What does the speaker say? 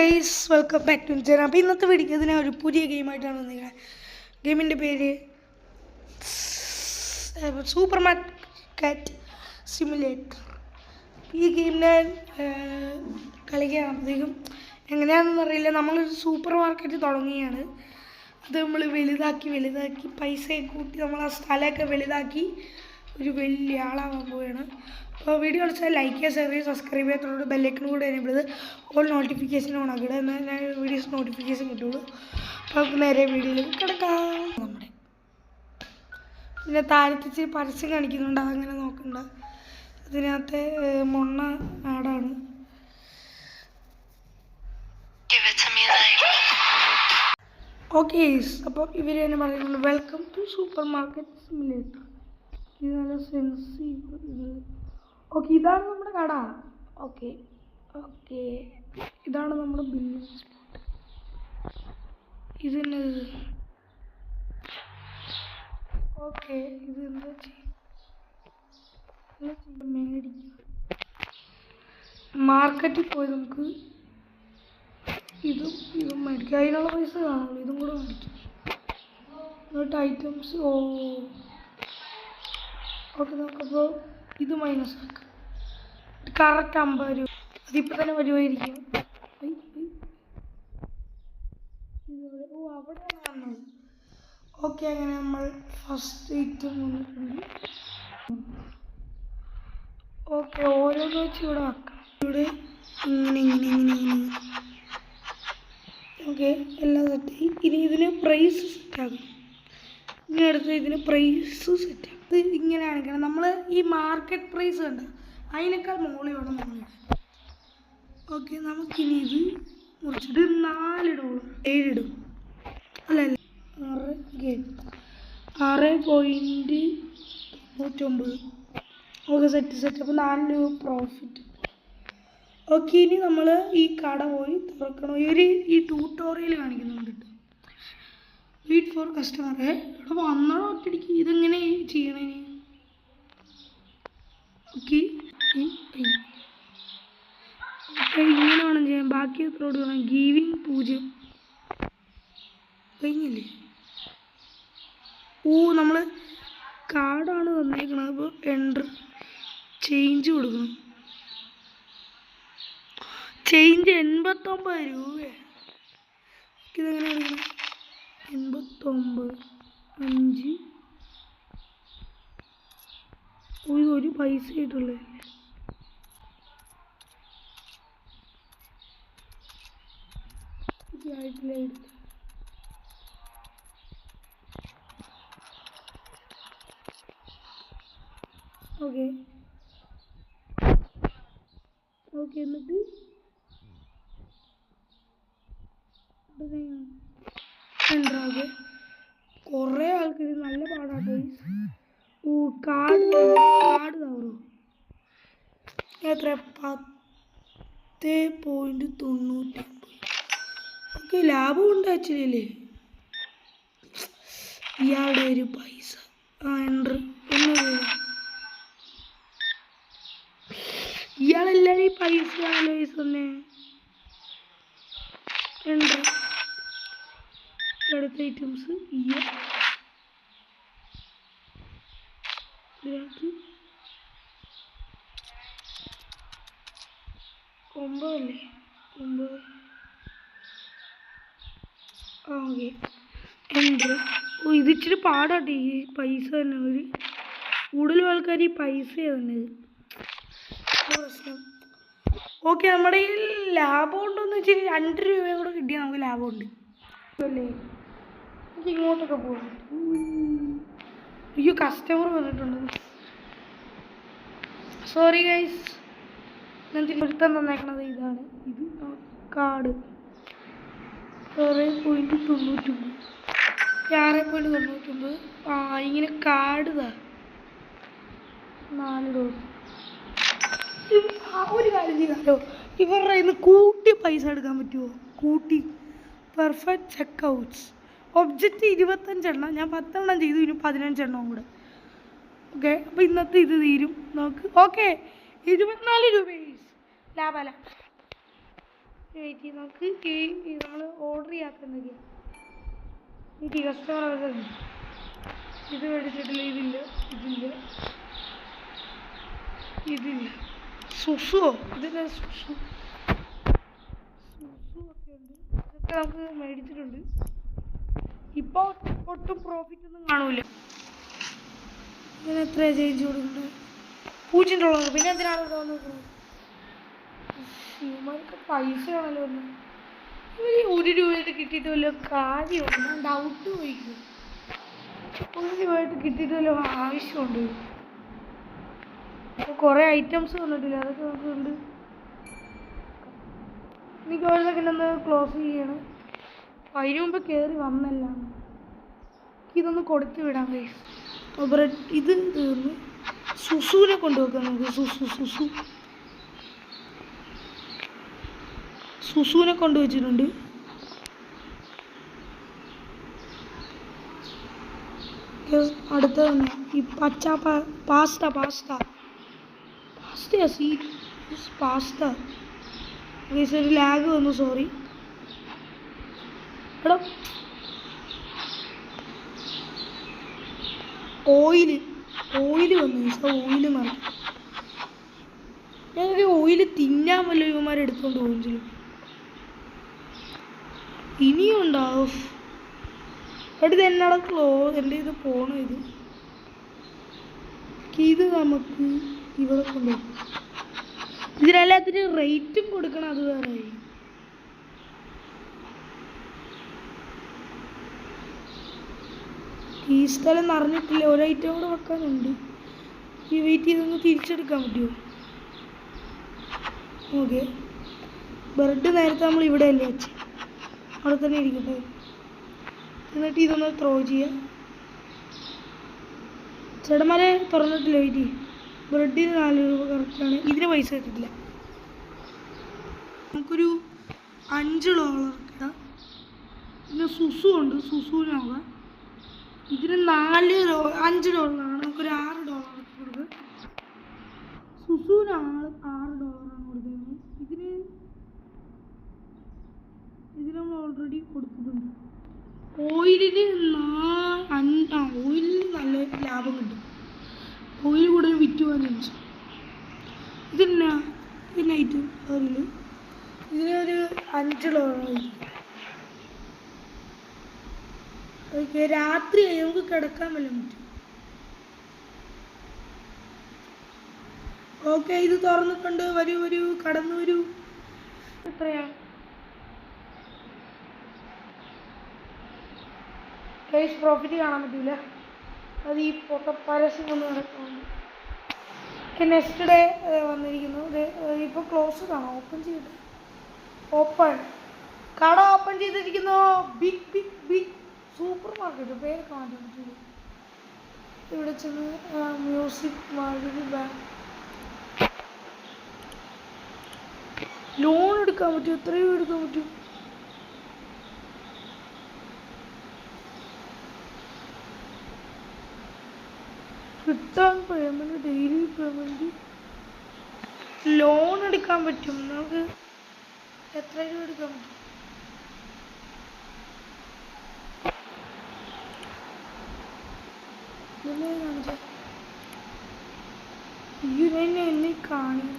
Guys, welcome back to channel. അപ്പോൾ ഇന്നത്തെ video ഇതിനെ ഒരു പുതിയ ഗെയിമായിട്ടാണ് വന്നിരിക്കുന്നത്. ഗെയിമിൻ്റെ പേര് സൂപ്പർ മാർക്കറ്റ് സിമുലേറ്റർ. ഈ ഗെയിമിനെ കളിക്കുകയാണെന്നത്തേക്കും എങ്ങനെയാണെന്ന് അറിയില്ല. നമ്മളൊരു സൂപ്പർ മാർക്കറ്റ് തുടങ്ങുകയാണ്. അത് നമ്മൾ വലുതാക്കി പൈസയൊക്കെ കൂട്ടി നമ്മൾ ആ സ്ഥലമൊക്കെ വലുതാക്കി ഒരു വലിയ ആളാവാൻ പോവുകയാണ്. അപ്പോൾ വീഡിയോ കളിച്ചാൽ ലൈക്ക് ചെയ്യുക, ഷെയർ ചെയ്യുക, സബ്സ്ക്രൈബ് ചെയ്യാത്തതോട് ബെല്ലൈക്കൺ കൂടെ എനേബിൾ ചെയ്ത് ഓൾ നോട്ടിഫിക്കേഷൻ ഓൺ ആക്കിയിട്ട് എന്നാൽ ഞാൻ വീഡിയോസ് നോട്ടിഫിക്കേഷൻ കിട്ടുള്ളൂ. അപ്പോൾ നമുക്ക് നേരെ വീഡിയോയിലേക്ക് കിടക്കാം. നമ്മുടെ പിന്നെ താഴത്തിച്ച് പരസ്യം കാണിക്കുന്നുണ്ട്, അതങ്ങനെ നോക്കണ്ട. അതിനകത്തെ മൊണ്ണ ആടാണ്. ഓക്കെ, അപ്പോൾ ഇവർ തന്നെ പറയുന്നുണ്ട് welcome to supermarket simulator. ഇത് നല്ല സെൻസീവ്. ഓക്കെ, ഇതാണ് നമ്മുടെ കട. ഓക്കെ, ഇതാണ് നമ്മുടെ ബില്ലിംഗ് സ്പോട്ട്. ഇതിന് ഓക്കെ, ഇത് എന്താ മേടിക്കാം. മാർക്കറ്റിൽ പോയി നമുക്ക് ഇതും മേടിക്കാം. അതിനുള്ള പൈസ കാണുള്ളൂ. ഇതും കൂടെ മേടിക്കാം. എന്നിട്ട് ഐറ്റംസ് ഓക്കെ, നമുക്കപ്പോൾ ഇത് മൈനസ് ആക്കാം. കറക്റ്റ് 50 രൂപ. അതിപ്പോൾ തന്നെ വരുമായിരിക്കും. അവിടെ കാണുന്നത്. ഓക്കെ, അങ്ങനെ നമ്മൾ ഫസ്റ്റ് ഐറ്റം വന്നിട്ടുണ്ട്. ഓക്കെ, ഓരോന്ന് വെച്ച് ഇവിടെ ആക്കാം. ഇവിടെ ഇങ്ങനെ ഓക്കെ, എല്ലാം സെറ്റായി. ഇനി ഇതിന് പ്രൈസ് സെറ്റാകും. ഇനി അടുത്ത് ഇതിന് പ്രൈസ് സെറ്റാകും. ഇത് ഇങ്ങനെ കാണിക്കണം. നമ്മൾ ഈ മാർക്കറ്റ് പ്രൈസ് കണ്ട അതിനേക്കാൾ മുകളിൽ വേണം നമ്മളിടാൻ. ഓക്കെ, നമുക്കിനി ഇത് മുറിച്ചിട്ട് 4 ഡോളർ 7 ഇടും. അല്ല 6.99. Okay, set. അപ്പോൾ 4 രൂപ പ്രോഫിറ്റ്. ഓക്കെ, ഇനി നമ്മൾ ഈ കട പോയി തുറക്കണം. ഇവർ ഈ ട്യൂട്ടോറിയൽ കാണിക്കുന്നുണ്ട്. Wait for customer. ഇവിടെ വന്നോ ഒറ്റടിക്ക്. ഇതെങ്ങനെ ചെയ്യണേ? ഓക്കെ, ഇങ്ങനെ വേണം ചെയ്യാൻ. ബാക്കി എത്രോട് വേണം? ഗീവിങ് 0 കഴിഞ്ഞില്ലേ? നമ്മൾ കാർഡാണ് തന്നേക്കണത്. അപ്പോൾ എൻട്രി ചേഞ്ച് കൊടുക്കണം. ചേഞ്ച് 89 രൂപ. ഇതെങ്ങനെ കൊടുക്കണം? 89.5. ഒരു പൈസ ആയിട്ടുള്ളേ. ഓക്കെ, എന്നിട്ട് കുറേ ആൾക്കാർ നല്ല പാടാട്ടോ. കാർഡ് തവറോ എത്ര? 10.99. ഓക്കെ, ലാഭം ഉണ്ട് ആക്ച്വലി. ഇയാളുടെ ഒരു പൈസ എൻട്രി ഇയാളെല്ലാവരും പൈസ തന്നെ. എൻട്രി അടുത്ത ഐറ്റംസ് 9 അല്ലേ? 9. Okay, entry. ഇത് ഇച്ചിരി പാടാട്ടെ ഈ പൈസ തന്നെ. ഒരു കൂടുതലും ആൾക്കാർ ഈ പൈസ തന്നെ പ്രശ്നം. ഓക്കെ, നമ്മുടെ ഈ ലാഭം ഉണ്ടോയെന്ന് വെച്ചാൽ 2 രൂപയും കൂടെ കിട്ടിയാൽ നമുക്ക് ലാഭമുണ്ട് അല്ലേ? നമുക്ക് ഇങ്ങോട്ടൊക്കെ പോകാം. അയ്യോ, കസ്റ്റമർ വന്നിട്ടുണ്ട്. Sorry guys. ഒരുത്തം തന്നേക്കണത് ഇതാണ്. ഇത് കാർഡ് 6.99. 6.99. ഇങ്ങനെ കാർഡ് 4 ഡോളർ. ഒരു കാര്യം ചെയ്യാമല്ലോ, ഇവരുടെ ഇന്ന് കൂട്ടി പൈസ എടുക്കാൻ പറ്റുമോ? കൂട്ടി പെർഫെക്റ്റ് ചെക്കൗട്ട്സ്. ഒബ്ജക്റ്റ് 25 എണ്ണം. ഞാൻ 10 എണ്ണം ചെയ്തു. ഇനി 15 എണ്ണവും കൂടെ. ഓക്കെ, അപ്പോൾ ഇന്നത്തെ ഇത് തീരും നോക്ക്. ഓക്കെ, 24 രൂപ ലാഭമല്ല. വെയിറ്റ് ചെയ്ത് നമുക്ക് നമ്മൾ ഓർഡർ ചെയ്യാത്ത എനിക്ക് കസ്റ്റമർ ഇത് മേടിച്ചിട്ടില്ല, ഇതില്ല സുസുവോ ഇതില്ല സുസു ഒക്കെ ഉണ്ട്. ഇതൊക്കെ നമുക്ക് മേടിച്ചിട്ടുണ്ട്. ഇപ്പോൾ ഒട്ടും പ്രോഫിറ്റ് ഒന്നും കാണൂല. ഇങ്ങനെ എത്ര ചേഞ്ച് കൊടുക്കുന്നത് $0 പിന്നെ എന്തിനാണ് ഇവിടെ വന്നിരിക്കുന്നത്? ഇവർക്ക് പൈസ ആണല്ലോ ഒന്ന്. ഇവർ $1 കിട്ടിയിട്ട് വല്ല കാര്യമുണ്ട്? ഞാൻ ഡൗട്ട് ചോദിക്കും. $1 കിട്ടിയിട്ട് വല്ല ആവശ്യമുണ്ട്? അപ്പോൾ കുറേ ഐറ്റംസ് വന്നിട്ടില്ല, അതൊക്കെ നമുക്കുണ്ട്. എനിക്ക് ഒരു സെക്കൻഡ് ഒന്ന് ക്ലോസ് ചെയ്യണം. അതിന് മുമ്പ് കയറി വന്നല്ല, ഇതൊന്ന് കൊടുത്തു വിടാം ഗൈസ്. ബ്രെഡ് ഇത് തീർന്നു. സുസുവിനെ കൊണ്ടുവെക്കാം നമുക്ക്. സുസുവിനെ കൊണ്ടുവച്ചിട്ടുണ്ട്. അടുത്ത തന്നെ ഈ പച്ച പാസ്ത ഒരു ലാഗ് വന്നു, സോറി. എടാ ഓയില് വന്നു, ഓയില് മറക്കും. ഞങ്ങൾക്ക് ഓയില് തിന്നാൻ വല്ല ഇവന്മാരെടുത്തോണ്ട് പോകും ചെയ്യും. ഇനിയും ഉണ്ടാവും. ഇത് എന്നാടാ എൻ്റെ ഇത് പോണം. ഇത് നമുക്ക് ഇവിടെ കൊണ്ടുപോകും. ഇതിനെല്ലാത്തിനും റേറ്റും കൊടുക്കണം, അത് വേറെ. ഈ സ്ഥലം നിറഞ്ഞിട്ടില്ല, ഒരു ഐറ്റം കൂടെ വെക്കാനുണ്ട്. ഈ വെയിറ്റ് ചെയ്തൊന്ന് തിരിച്ചെടുക്കാൻ പറ്റുമോ? ഓക്കെ, ബ്രെഡ് നേരത്തെ നമ്മൾ ഇവിടെ അല്ലേ വെച്ച്, അവിടെ തന്നെ ഇരിക്കട്ടെ. എന്നിട്ട് ഇതൊന്ന് ത്രോ ചെയ്യാം. ചേട്ടന്മാരെ തുറന്നിട്ടില്ല, വെയിറ്റ് ചെയ്യും. ബ്രെഡിന് $4 കറക്റ്റാണ്. ഇതിന് പൈസ കിട്ടില്ല. നമുക്കൊരു $5 കിട്ടാം. പിന്നെ സുസു ഉണ്ട്, സുസുവിനാവുക. ഇതിന് $5 നമുക്കൊരു $6 കൊടുക്കുക. സുസുവിന് $6 കൊടുക്കുന്നത്. ഇതിന് നമ്മൾ ഓൾറെഡി കൊടുത്തിട്ടുണ്ട്. ഓയിലിന് നല്ല ലാഭം കിട്ടും. ഓയിൽ കൂടുതൽ വിറ്റ് പോകാൻ ചോദിച്ചു. ഇതിനായിട്ട് ഇതിനൊരു $5. ഓക്കെ, രാത്രിയായി, നമുക്ക് കിടക്കാൻ വല്ലതും പറ്റും. ഓക്കെ, ഇത് തുറന്നിട്ടുണ്ട്. വരൂ, കടന്നു വരൂ. എത്രയാണ് ഗൈസ്? പ്രോഫിറ്റ് കാണാൻ പറ്റില്ല, അത് ഈ പരസ്യം കൊണ്ട് നടക്കുന്നുണ്ട്. നെക്സ്റ്റ് ഡേ വന്നിരിക്കുന്നു. ഇപ്പോൾ ക്ലോസ് കാണാം. ഓപ്പൺ ചെയ്തിട്ട് കട ഓപ്പൺ ചെയ്തിരിക്കുന്നു. ബിഗ് സൂപ്പർ മാർക്കറ്റ്, പേരൊക്കെ മാറ്റാൻ പറ്റില്ല. ഇവിടെ ചെന്ന് മ്യൂസിക് ലോൺ എടുക്കാൻ പറ്റും. എത്രയോ എടുക്കാൻ പറ്റും. കിട്ടാൻ പേയ്മെൻറ്റ്, ഡെയിലി പേയ്മെൻറ്റ്, ലോൺ എടുക്കാൻ പറ്റും. നമുക്ക് എത്ര രൂപ എടുക്കാൻ പറ്റും? എന്നെ കാണും.